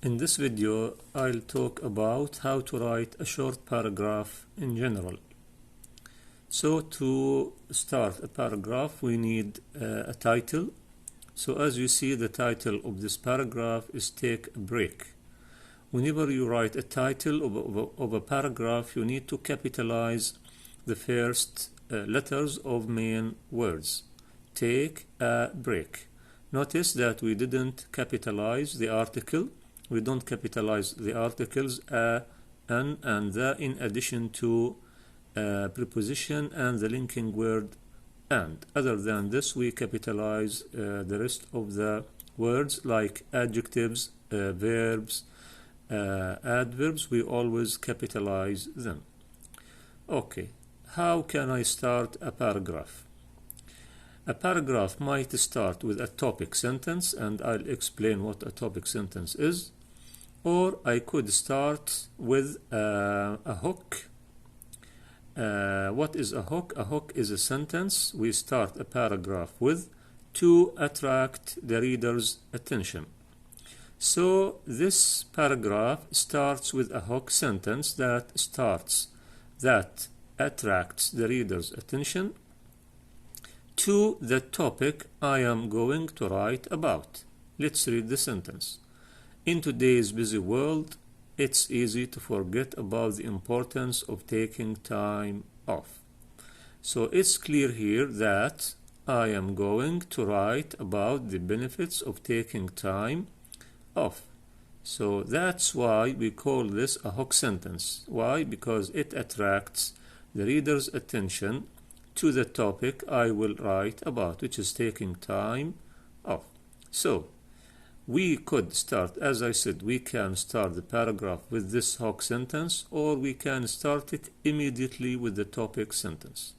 In this video, I'll talk about how to write a short paragraph in general. So to start a paragraph, we need a title. So as you see, the title of this paragraph is Take a Break. Whenever you write a title of a paragraph, you need to capitalize the first letters of main words. Take a break. Notice that we didn't capitalize the article. We don't capitalize the articles an and the in addition to preposition and the linking word and. Other than this, we capitalize the rest of the words like adjectives, verbs, adverbs. We always capitalize them. Okay, how can I start a paragraph? A paragraph might start with a topic sentence, and I'll explain what a topic sentence is. Or I could start with a hook. What is a hook? A hook is a sentence we start a paragraph with to attract the reader's attention. So this paragraph starts with a hook sentence that attracts the reader's attention to the topic I am going to write about. Let's read the sentence. In today's busy world, it's easy to forget about the importance of taking time off. So it's clear here that I am going to write about the benefits of taking time off. So that's why we call this a hook sentence. Why? Because it attracts the reader's attention to the topic I will write about, which is taking time off. So we could start, as I said, we can start the paragraph with this hook sentence, or we can start it immediately with the topic sentence.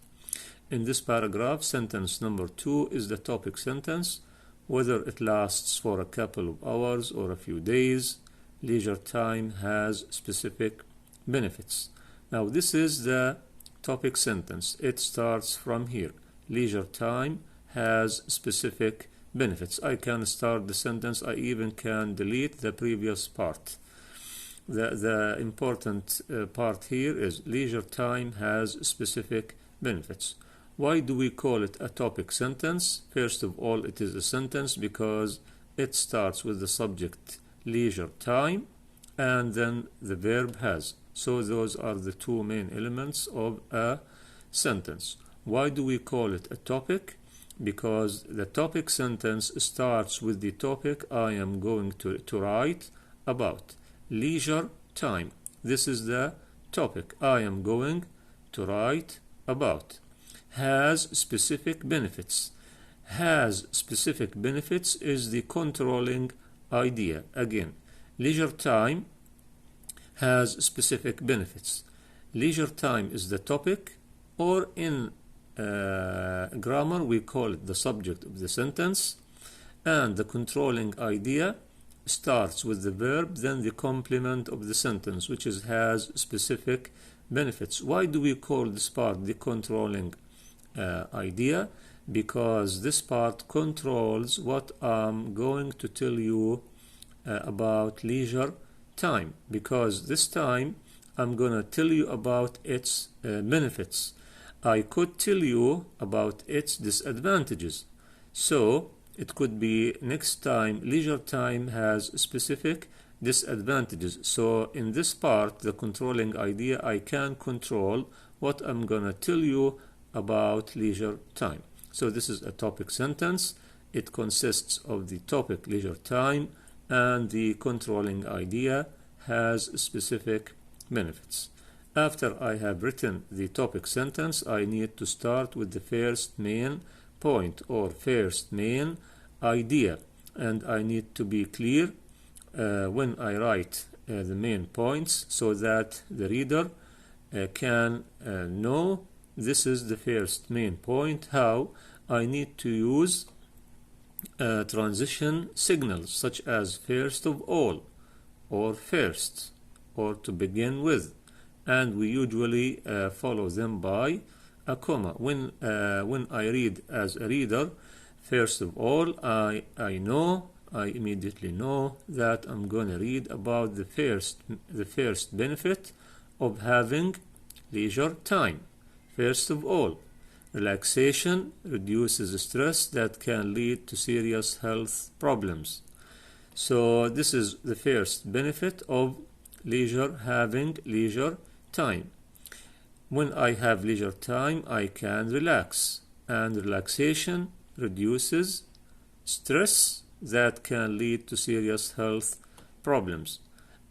In this paragraph, sentence number 2 is the topic sentence. Whether it lasts for a couple of hours or a few days, leisure time has specific benefits. Now this is the topic sentence. It starts from here. Leisure time has specific benefits. I can start the sentence. I even can delete the previous part. The important part here is leisure time has specific benefits. Why do we call it a topic sentence? First of all, it is a sentence because it starts with the subject leisure time and then the verb has. So those are the two main elements of a sentence. Why do we call it a topic? Because the topic sentence starts with the topic I am going to write about. Leisure time. This is the topic I am going to write about. Has specific benefits. Has specific benefits is the controlling idea. Again, leisure time has specific benefits. Leisure time is the topic, or in grammar we call it the subject of the sentence, and the controlling idea starts with the verb, then the complement of the sentence, which is has specific benefits. Why do we call this part the controlling idea? Because this part controls what I'm going to tell you about leisure time, because this time I'm gonna tell you about its benefits. I could tell you about its disadvantages. So it could be next time leisure time has specific disadvantages. So in this part, the controlling idea, I can control what I'm gonna tell you about leisure time. So this is a topic sentence. It consists of the topic leisure time and the controlling idea has specific benefits. After I have written the topic sentence, I need to start with the first main point or first main idea, and I need to be clear when I write the main points so that the reader can know this is the first main point. How? I need to use transition signals such as first of all, or first, or to begin with, and we usually follow them by a comma. When I read as a reader, first of all, I know I immediately know that I'm gonna read about the first benefit of having leisure time. First of all, relaxation reduces stress that can lead to serious health problems. So this is the first benefit of having leisure time. When I have leisure time, I can relax, and relaxation reduces stress that can lead to serious health problems.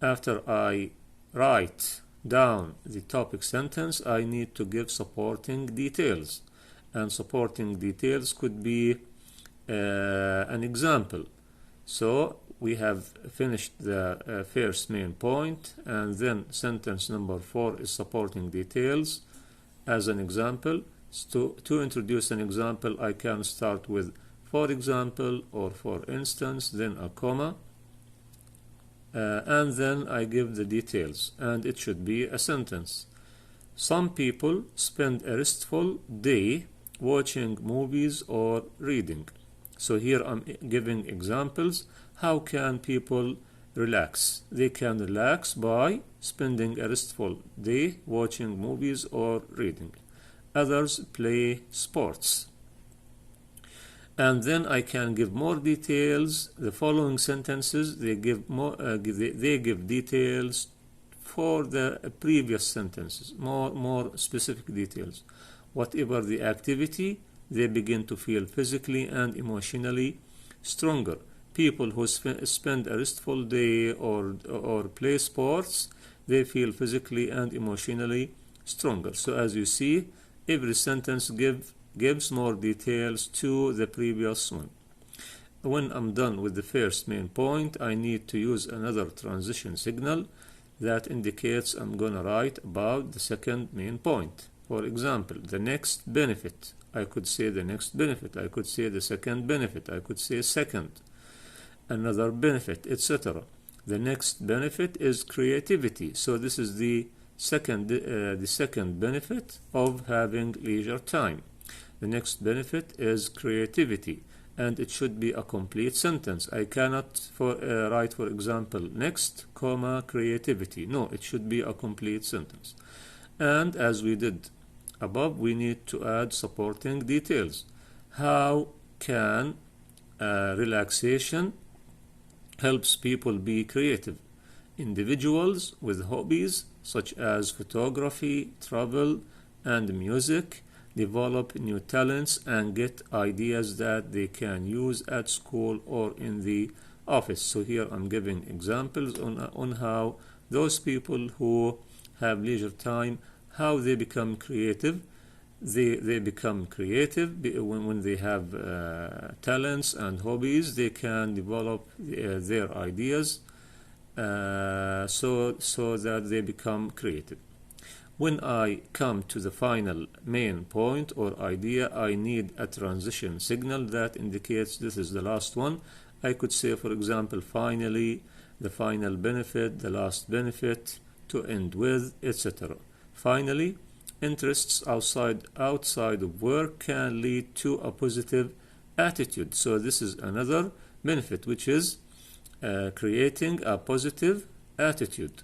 After I write down the topic sentence, I need to give supporting details, and supporting details could be an example. So we have finished the first main point, and then sentence number 4 is supporting details as an example. To introduce an example, I can start with for example or for instance, then a comma, and then I give the details, and it should be a sentence. Some people spend a restful day watching movies or reading. So here I'm giving examples. How can people relax? They can relax by spending a restful day watching movies or reading. Others play sports. And then I can give more details. The following sentences, they give details for the previous sentences, more specific details. Whatever the activity, they begin to feel physically and emotionally stronger. People who spend a restful day or play sports, they feel physically and emotionally stronger. So as you see, every sentence gives more details to the previous one. When I'm done with the first main point, I need to use another transition signal that indicates I'm gonna write about the second main point. For example, the next benefit. I could say the next benefit. I could say the second benefit. I could say second. Another benefit, etc. The next benefit is creativity. So this is the second benefit of having leisure time. The next benefit is creativity, and it should be a complete sentence. I cannot write, for example, next, comma, creativity. No, it should be a complete sentence. And as we did above, we need to add supporting details. How can relaxation helps people be creative? Individuals with hobbies such as photography, travel, and music develop new talents and get ideas that they can use at school or in the office. So here I'm giving examples on how those people who have leisure time, how they become creative. They become creative when they have talents and hobbies. They can develop their ideas so that they become creative. When I come to the final main point or idea, I need a transition signal that indicates this is the last one. I could say, for example, finally, the final benefit, the last benefit, to end with, etc. Finally, interests outside of work can lead to a positive attitude. So this is another benefit, which is creating a positive attitude.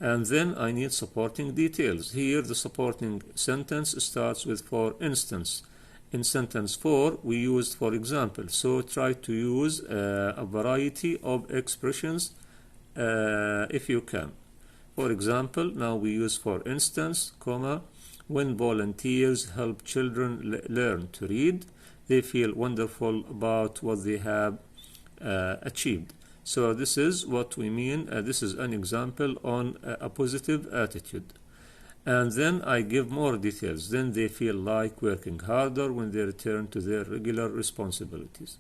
And then I need supporting details. Here the supporting sentence starts with for instance. In sentence 4 we used for example. So try to use a variety of expressions if you can. For example, now we use for instance, comma, when volunteers help children learn to read, they feel wonderful about what they have achieved. So this is what we mean. This is an example on a positive attitude. And then I give more details. Then they feel like working harder when they return to their regular responsibilities.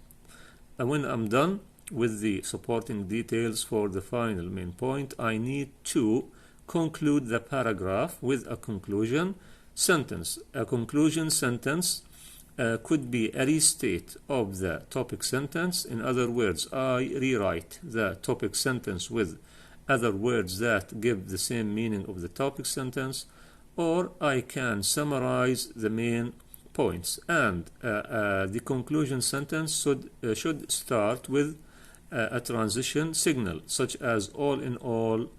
And when I'm done with the supporting details for the final main point, I need to conclude the paragraph with a conclusion sentence. A conclusion sentence could be a restate of the topic sentence. In other words, I rewrite the topic sentence with other words that give the same meaning of the topic sentence, or I can summarize the main points. And the conclusion sentence should start with a transition signal, such as all in all,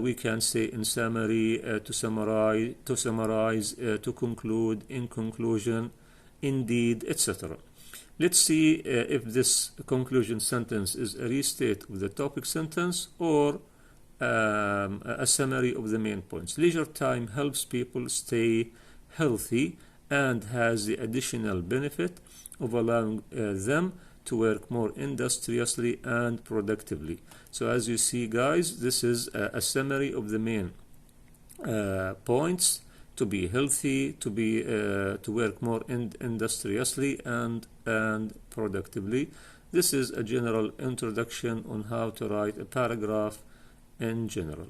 we can say in summary, to summarize, to conclude, in conclusion, indeed, etc. Let's see if this conclusion sentence is a restate of the topic sentence or a summary of the main points. Leisure time helps people stay healthy and has the additional benefit of allowing them to work more industriously and productively. So as you see, guys, this is a summary of the main points: to be healthy, to work more industriously and productively. This is a general introduction on how to write a paragraph in general.